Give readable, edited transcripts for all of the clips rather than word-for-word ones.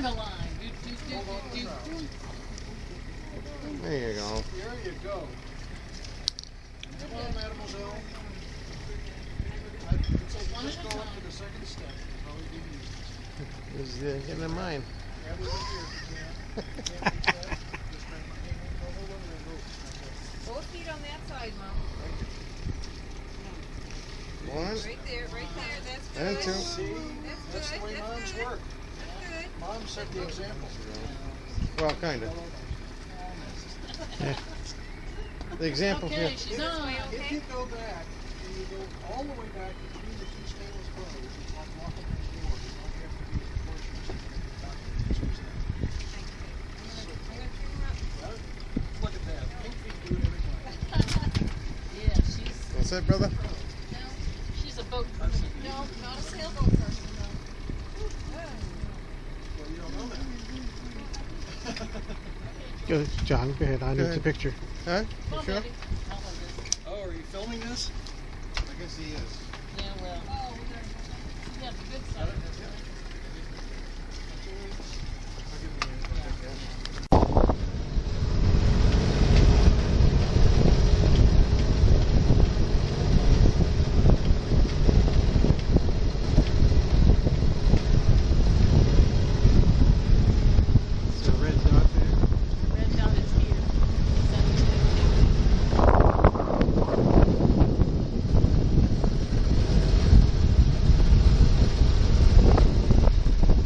the line. There you go. There you go. Come on, mademoiselle. Just go up to the second step. Probably be easy. He's getting in mine. Grab it right here if you can. Can't reach that. Just grab my hand. Go, go, go, go, go. Both feet on that side, Mom. One. Right there, that's good. And two. See? That's the way moms work. That's good. Mom set the example. Well, kind of. The example Okay, here. she's on. If you go back, and you go all the way back between the two stainless bows, it's like walking in the door. You don't have to be proportionate. Look at that. Pink feet do it every time. Yeah, she's. What's that, brother? No, she's a boat person. No, not a sailboat person, no. Well, you don't know that. Go, John, go ahead. I need the picture. Huh? Come You on, sure? baby. I'll hold it. Oh, are you filming this? I guess he is. Yeah, well. Oh, yeah, the good side of it. It's a red dot there. Red dot is here. 7:22.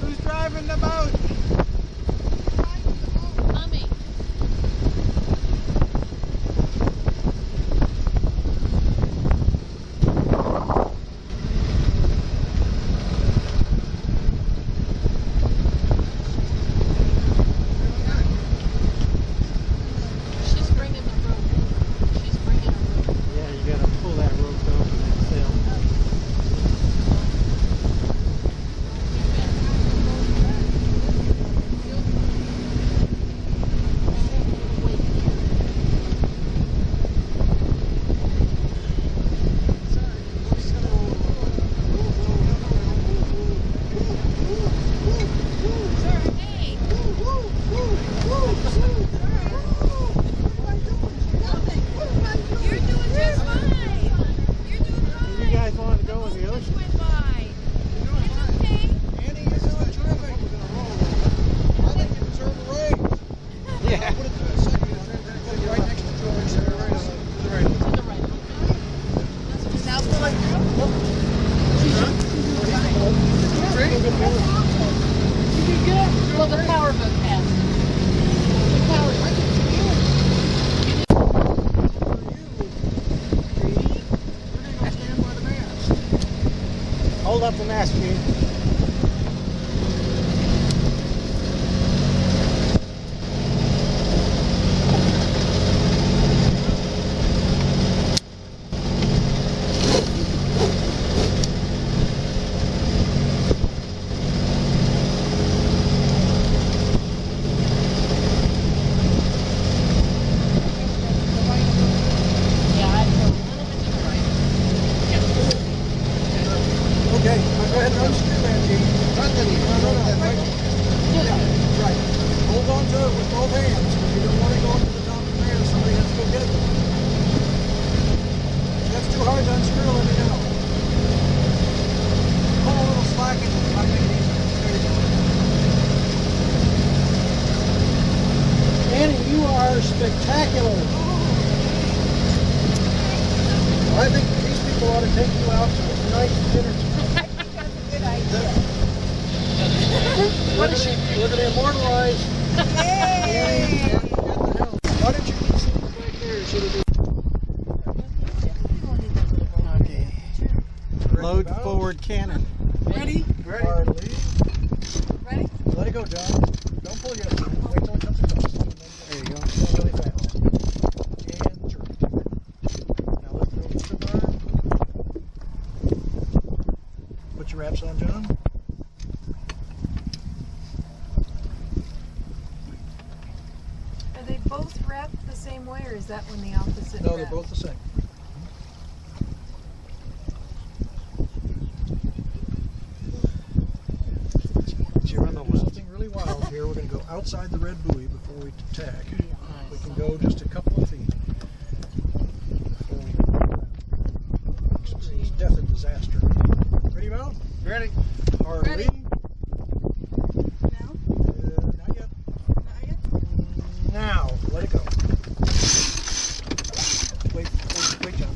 Who's driving the boat? Mommy. She's bringing the rope. She's bringing a rope. Yeah, you gotta pull that rope though from that sail. You're doing just fine. You're doing fine. You guys want to go in the Just ocean? went by. It's okay. Annie, you're doing terrific. I think you deserve a raise. Yeah. Put it to the second. Put it right next to George. To the right. To the right. Now pulling through. You did good. Well, the power boat passed. The power boat. Stand by the mast. Hold up the mast, Gene. Yeah, I feel a little bit to the right. Okay, go ahead and unscrew that, Gene. No. Right. Hold on to it with both hands. If you don't want to go up to the top of the mast, somebody has to go get them. If that's too hard to unscrew, let me know. Pull a little slack in it. It might make it easier. There you go. Annie, you are spectacular. I think these people ought to take you out to a nice dinner tonight. Good idea. We're going to immortalize Yay! at the helm. Why don't you keep sitting back there? Should have Okay. Load forward cannon. Ready? Ready. Hardly. Ready? Let it go, John. Don't pull yet. Wait till it comes across. There you go. Go really fast. And jerk. Now lift it over to the bar. Put your wraps on, John. Are they both wrapped the same way, or is that one the opposite? No, they're wrap? both the same. Did you run the well? Something really totally wild here. We're going to go outside the red buoy before we tack. We can go just a couple of feet before we experience death and disaster. Ready, Val? Ready? Harley. Ready. Not yet. Now, let it go. Wait, John.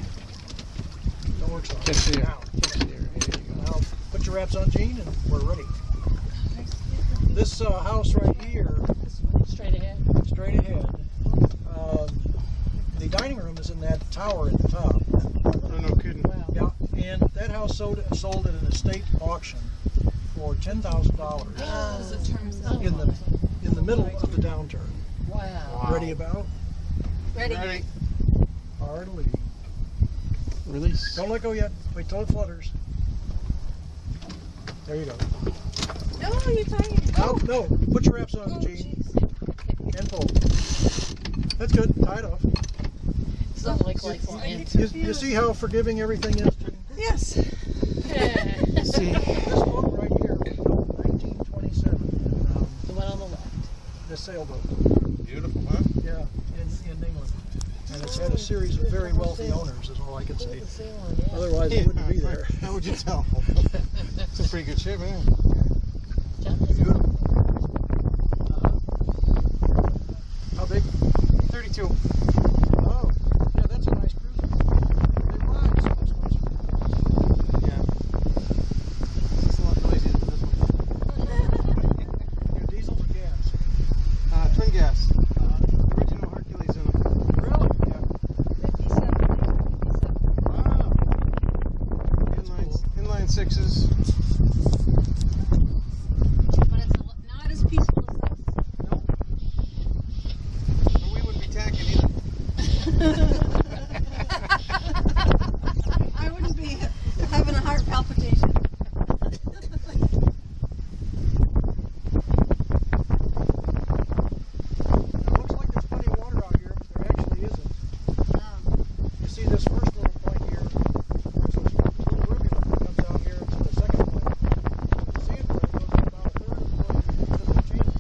Don't work so hard. Catch here. Now, catch here. Here you go. Now, put your wraps on, Gene, and we're ready. This house right here, Straight ahead. straight ahead, the dining room is in that tower at the top. Oh, no kidding. Wow. Yeah, and that house sold at an estate auction for $10,000 in the middle of the downturn. Wow. Ready about? Ready. Ready? Harley. Release. Don't let go yet. Wait till it flutters. There you go. No, you're tying it. No, put your wraps on, Gene, and pull. That's good. Tie it off. Doesn't look like science. You see how forgiving everything is, Gene? Yes. See? This boat right here was built in 1927. The one on the left. The sailboat. Beautiful, huh? Yeah, in England. And it's had a series of very wealthy owners, is all I can say. Otherwise, it wouldn't be there. How would you tell? It's a pretty good ship, man. Beautiful. How big? 32. Oh, yeah, that's a nice cruiser. They rise much nicer. Yeah. It's a lot noisier than this one. Your diesels or gas? Twin gas. Original Hercules in them. Really? Yeah. 57. Wow. Inline sixes. But it's not as peaceful as this. But we wouldn't be tacking either. I wouldn't be having a heart palpitation. It looks like there's plenty of water out here, but there actually isn't. You see this first little point here, there's a little rivulet that comes out here to the second point. You see it, but it goes about a third of the way into the channel.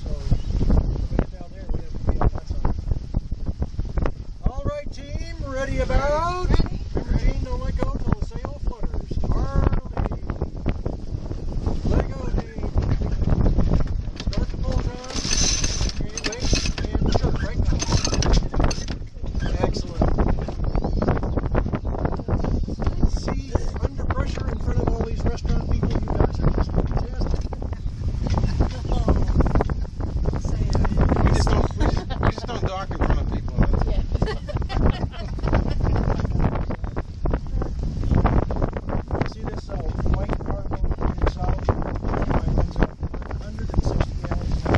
So when we get down there, we have to be on that side. All right, team, ready about? Remember, Gene, don't let go until the sail flutters. Harley. Let go, Gene. Start the pull, John. Here you wait, and jerk right now. Excellent. See, under pressure in front of all these restaurant people, you guys are just fantastic. We just don't dock in front of people. That's it. See this white cargo headed south? It runs at 160 gallons an hour cruise.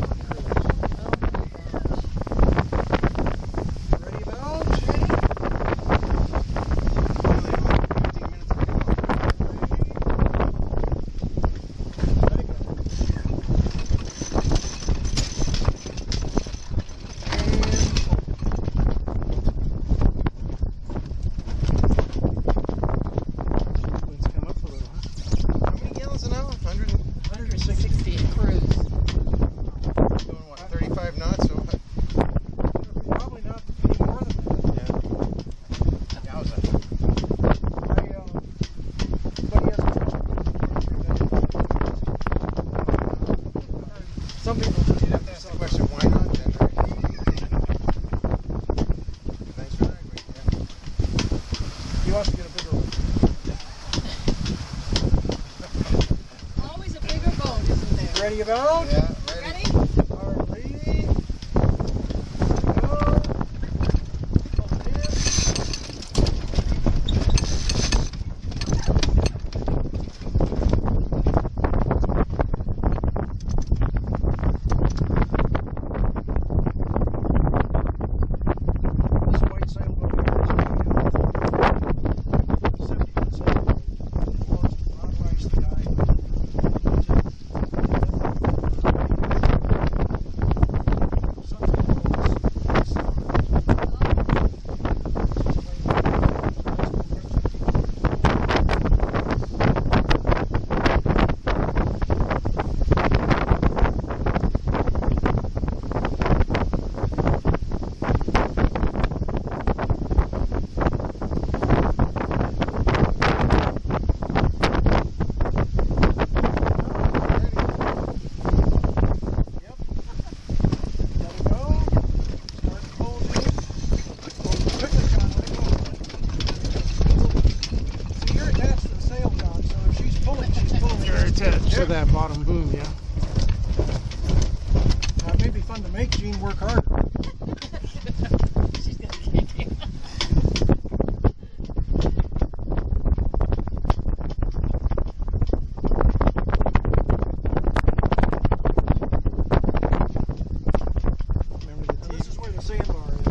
Ready about? Only about 15 minutes to go. Let it go. Let's come up a little, huh? How many gallons an hour? 100? 160. 60 at cruise. Doing what? 35 knots? So what? Probably not any more than that. Yeah. Yowza. But he has a Some people You'd have to ask the question, why not then, right? Nice ride, right? he wants to get a bigger one. Always a bigger boat, isn't there? Ready about? Yeah, ready. Ready? Harley. Go. Pull it in. This white sailboat here is a 70-foot sailboat. It belongs to Ron Rice, the guy. to that bottom boom, yeah. It may be fun to make Gene work harder. She's gonna kick him. Remember the Now, this is TV? where the sandbar is.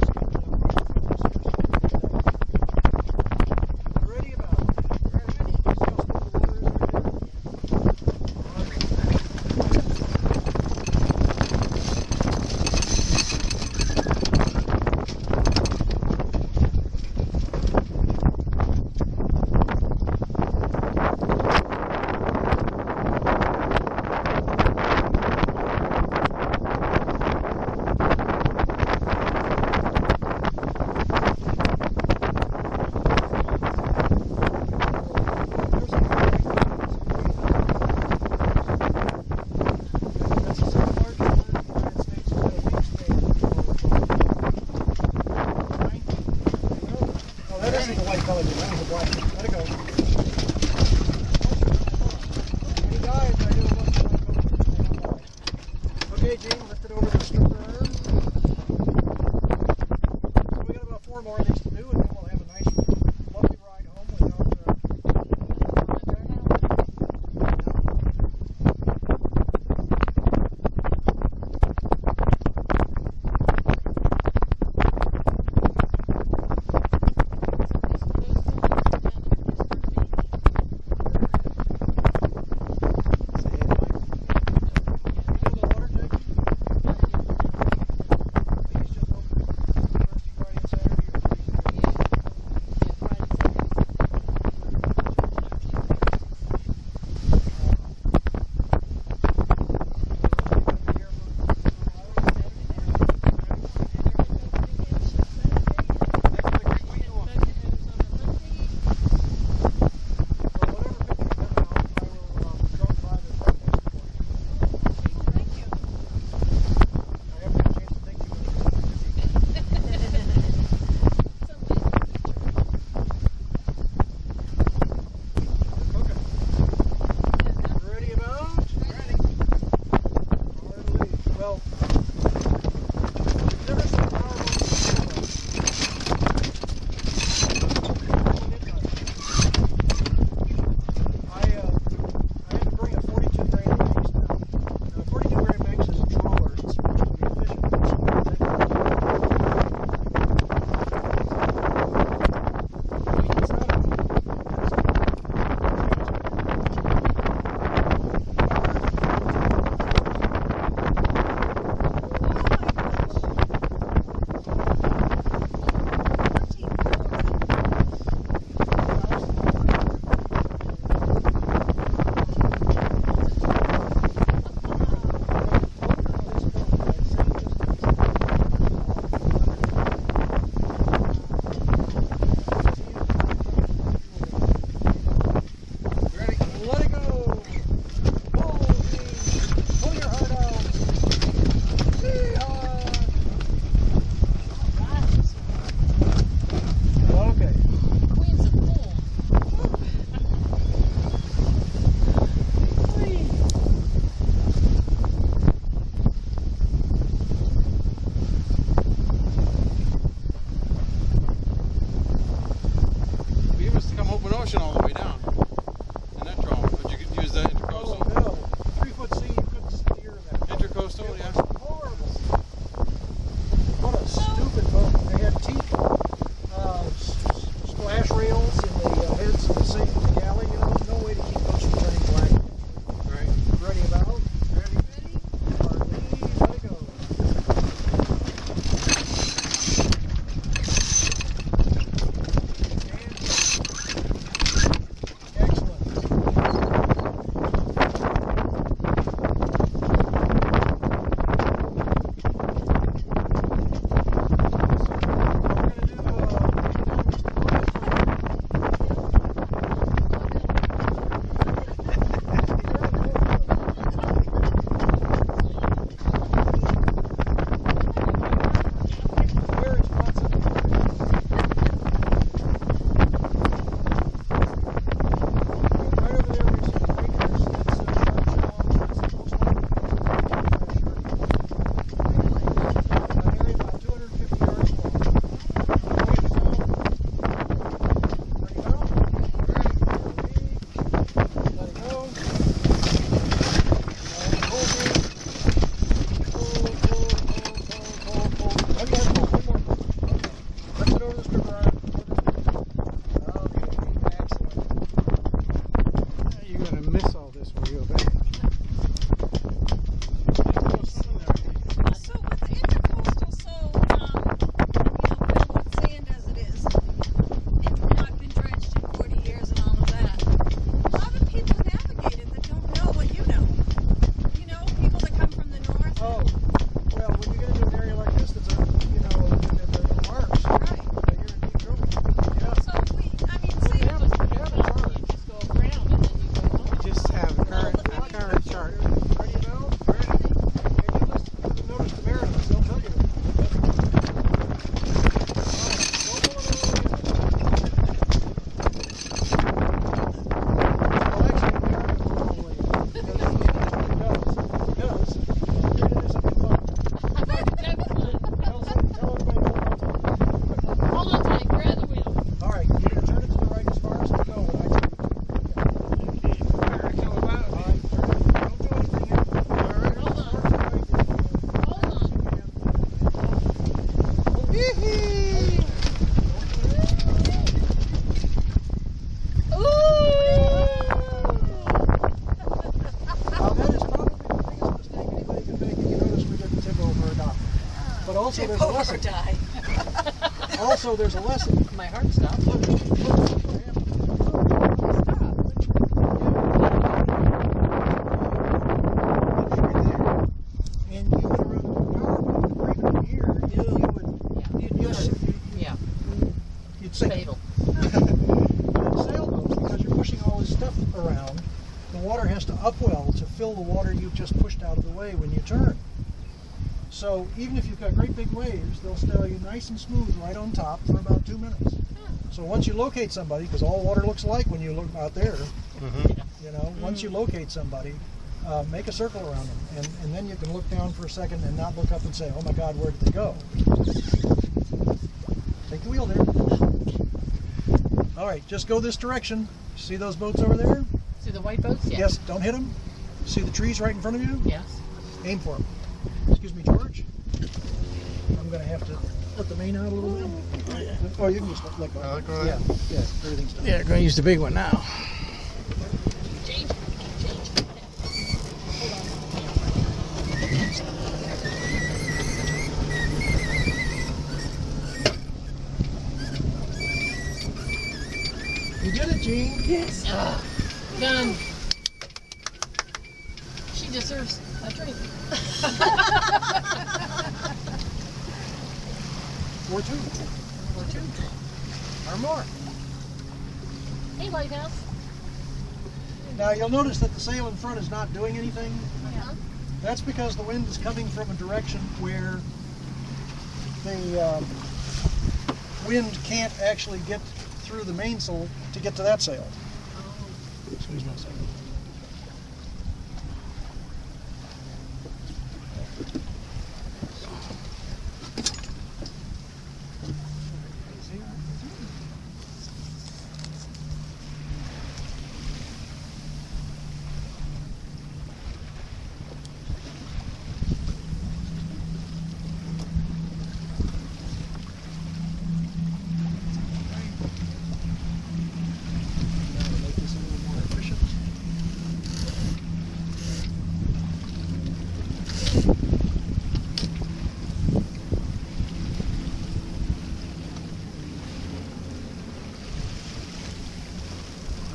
Ready about it. Ready. See how smooth the water is right there? There's a that's the second largest river in the United States. It's got a wingspan of 12. Oh, that isn't the white colored one. That was the black one. Let it go. He dies, I do it once in a while. Okay, Gene, lift it over the stroker arm. So we got about 4 more of these to do, and then we'll have a nice, lovely ride home without. Fill the water tank. Also, there's a Over lesson. die. Also, there's a lesson. My heart stopped. Look, and you would run a power boat right from here. Yeah. You'd sink. Fatal. And sailboats, because you're pushing all this stuff around, the water has to upwell to fill the water you've just pushed out of the way when you turn. So even if you've got great big waves, they'll stay nice and smooth right on top for about 2 minutes. So once you locate somebody, because all water looks alike when you look out there, you know, once you locate somebody, make a circle around them, and then you can look down for a second and not look up and say, oh my God, where did they go? Take the wheel there. All right, just go this direction. See those boats over there? See the white boats? Yeah. Yes, don't hit them. See the trees right in front of you? Yes. Aim for them. Excuse me, George. I'm going to have to let the main out a little bit. Oh, you can just let go. Let go of Yeah, that? yeah, everything's done. Yeah, we're going to use the big one now. Change. You did it, Gene. Yes. Done. She deserves a drink. 4-2. Or two. Or more. Hey, Lighthouse. Now you'll notice that the sail in front is not doing anything. Yeah. That's because the wind is coming from a direction where the wind can't actually get through the mainsail to get to that sail. Excuse me a second. Make this a little more efficient.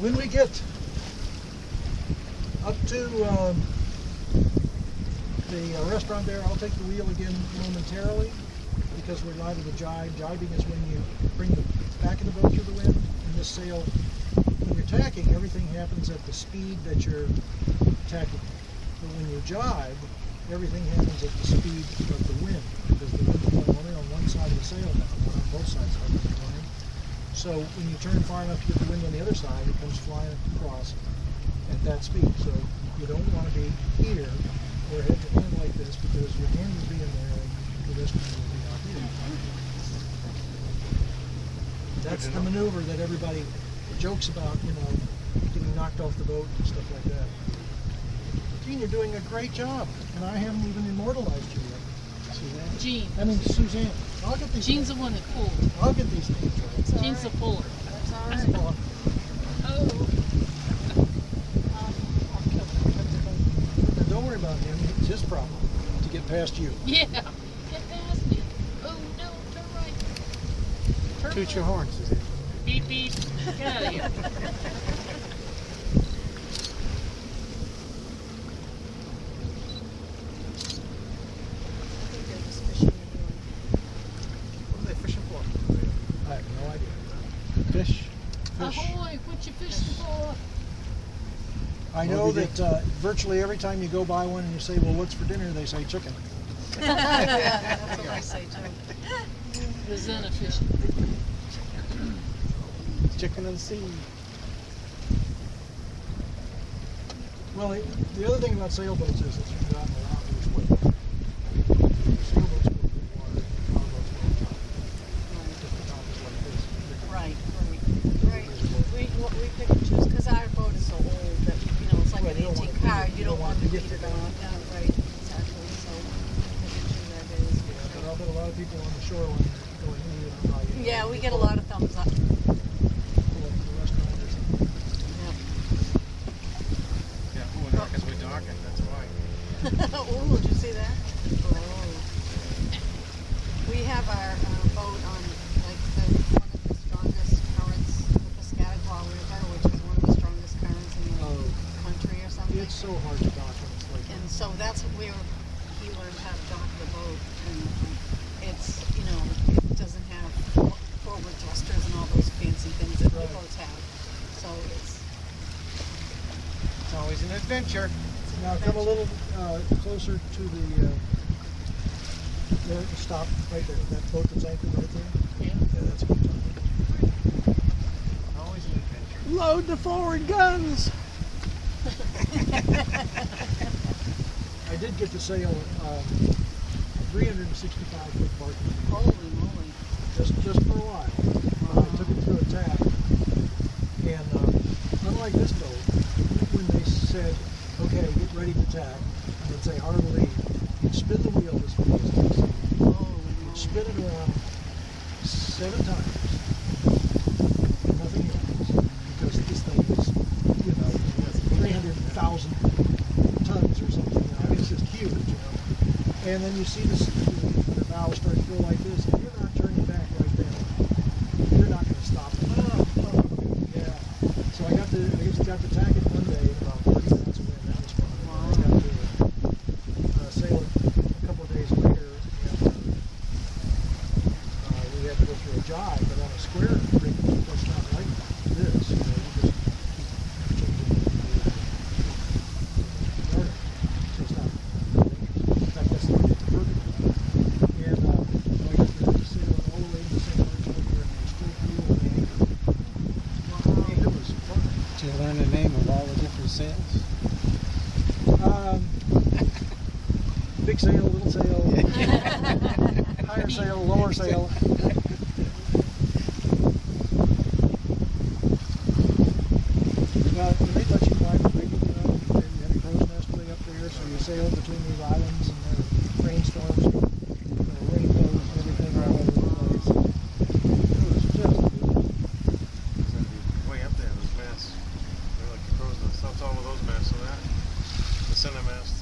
When we get up to the restaurant there, I'll take the wheel again momentarily because we're live to the jibe. Jibing is when you bring the back of the boat through the wind, and this sail, when you're tacking, everything happens at the speed that you're tacking. But when you jibe, everything happens at the speed of the wind because the wind is blowing only on one side of the sail now, not on both sides of the line. So when you turn far enough to get the wind on the other side, it comes flying across at that speed. So you don't want to be here or head to hand like this because your hand will be in there and the rest of you will be out here. That's the maneuver that everybody jokes about, you know, getting knocked off the boat and stuff like that. Gene, you're doing a great job, and I haven't even immortalized you yet. Suzanne. Gene. I mean, Suzanne. I'll get these. Gene's the one that pulled. I'll get these things right. Gene's the puller. That's all That's right. the puller. Oh. And don't worry about him. It's his problem to get past you. Yeah. Get past me. Oh no, turn right. Turn Toot your right. horn, Suzanne. Beep beep. Get out of here. I think they're just fishing anyway. What are they fishing for? I have no idea. Fish. Ahoy, what you fishing for? I know that virtually every time you go by one and you say, well, what's for dinner? They say chicken. That's what I say too. Rosanna fishing. Chicken and sea. Well, the other thing about sailboats is that you've got a lot of weight. Sailboats go through water, powerboats go on top. The top is like this. Right, right. We pick and choose because our boat is so old that, you know, it's like Right, an you don't antique want car. to- You don't want to get beat it the on. car. Yeah, right, exactly. So, pick and choose our days. But I'll bet a lot of people on the shoreline going, oh, Yeah, we get a lot of thumbs up. pull up to the restaurant or something. Yeah, oh, no, because we're docking, that's why. Oh, did you see that? Oh. have our boat on like one of the strongest currents, the Piscataqua River, which is one of the strongest currents in the country or something. It's so hard to dock when it's like And so that's where he learned how to dock the boat. And it's, you know, it doesn't have forward thrusters and all those fancy things that the boats have. So it's always an adventure. Now come a little closer to the stop right there. That boat that's anchored right there. Yeah. Yeah, that's what I'm talking Always an adventure. Load the forward guns. I did get to sail 365 foot barking holy moly. just for a while. I took it through a tack, and unlike this boat, when they said, "Okay, get ready to tack," and they'd say hard lead, you'd spin the wheel as fast as possible. You'd spin it around 7 times. Nothing happens because this thing is, you know, 300,000 tons or something. I mean, it's just huge, you know. And then you see the bow start to go like this, and you're not turning back right then. You're not going to stop it. Yeah. So I just got to tack it one day in about 30 minutes away. That was fun. I got to sail it a couple of days later, and we had to go through a jibe, but on a square rig, that's not like this. You know, you just keep changing the rudder. So it's not dangerous. In fact, that's not perfect. And I got to sail it all the way to St. Lawrence River, and still feel the anchor. It was fun. Did you learn the name of all the different sails? Big sail, little sail, higher sail, lower sail. Well, they let you fly the rig, you know, they have a crow's nest way up there, so you sail between these islands, and there are rainstorms, rainbows, and everything all over the place. It was just beautiful. It's gonna be way up there, those masts. They're like the crow's nest. That's all of those masts, so that. The center mast.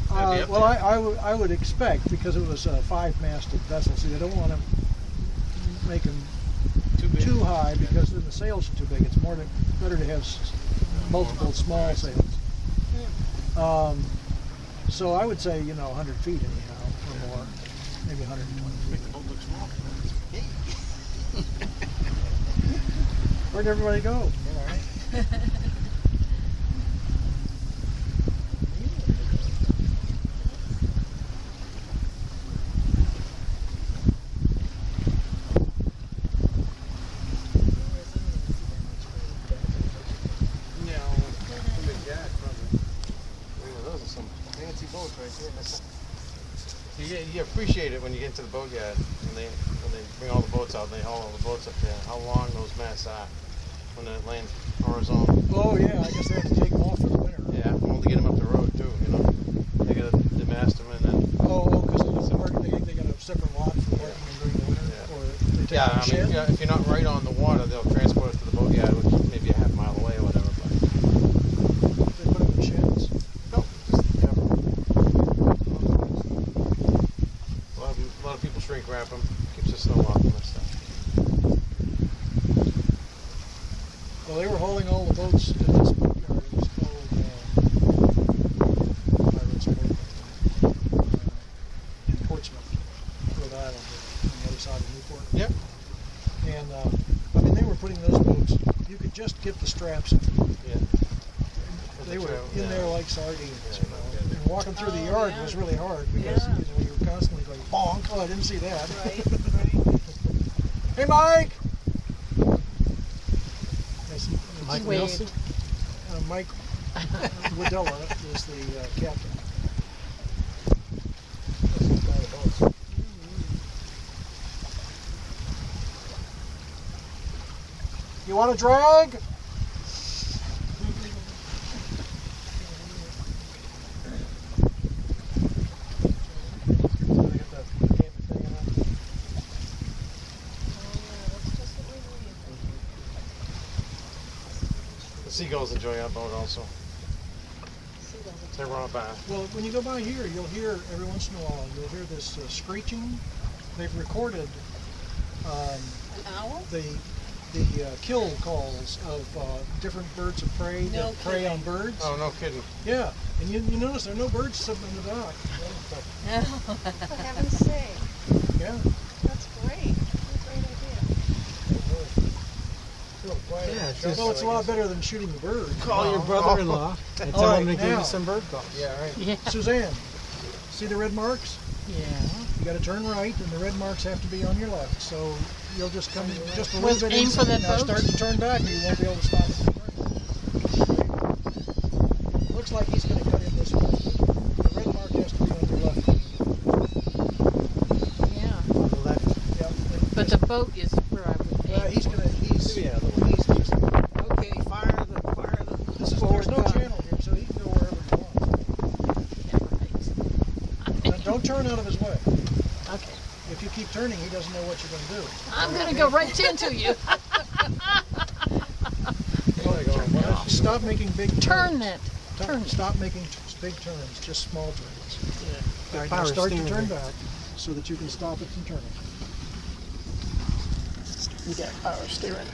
That'd be up Well, there. I would expect, because it was a 5-masted vessel, so you don't want to make them Too big. too high, because then the sails are too big. It's better to have multiple small sails. So I would say, 100 feet anyhow, or more, maybe 120. Make the boat look small. Where'd everybody go? Those are some fancy boats right there. You appreciate it when you get into the boatyard and when they bring all the boats out and they haul all the boats up there. How long those masts are when they're laying horizontal. Oh yeah, I guess they have to take them off for the winter. Yeah, well, to get them up the road too. They gotta demast them and then. Oh, because they got a separate lot for parking them during the winter, Yeah. or they take Yeah, them I mean, shed? if you're not right on the water, they'll transport it to the boatyard, which is maybe a half mile away or whatever. But They put them in sheds. no, just cover 'em. A lot of people shrink wrap them, keeps the snow off them and stuff. Well, they were hauling all the boats to this boatyard. It was called Pirates Boat in Portsmouth, Rhode Island, on the other side of Newport. Yep. And they were putting those boats. You could just get the straps. Yeah. They were Yeah. in there like sardines. Yeah, You know. And walking through the yard was really hard because you were constantly going bonk. Oh, I didn't see that. Right. Hey, Mike. Mike Wade. Wilson? Mike Wadella is the captain. That's the guy that owns it. You want a drag? The seagulls enjoy our boat also. They run by. Well, when you go by here, you'll hear every once in a while, you'll hear this screeching, they've recorded An owl? the kill calls of different birds of prey No that prey on kidding. birds. Oh, no kidding. Yeah, and you notice there are no birds sitting in the dock. For heaven's sake, Yeah. that's great. What a great idea. Yeah, it's just Well, it's a lot better than shooting the bird. call your brother-in-law and All tell right, him to give now. you some bird calls. Yeah, right. Yeah. Suzanne, see the red marks? Yeah. You got to turn right, and the red marks have to be on your left. So you'll just come just a little Let's bit aim for inside. that Now boat. start to turn back, and you won't be able to stop it. Looks like he's going to cut in this way. The red mark has to be on your left. Yeah. On the left. Yep. But the boat is where I would aim. He's going to. He's Yeah, just. Okay, fire the This is, forward there's no gun. channel here, so he can go wherever he wants. Now, don't turn out of his way. Okay. If you keep turning, he doesn't know what you're going to do. I'm gonna go right into you. Stop making big turns. Turn that. Turn it. Stop making big turns, just small turns. All right, now power start to steering turn here. back so that you can stop it from turning. You got power steering.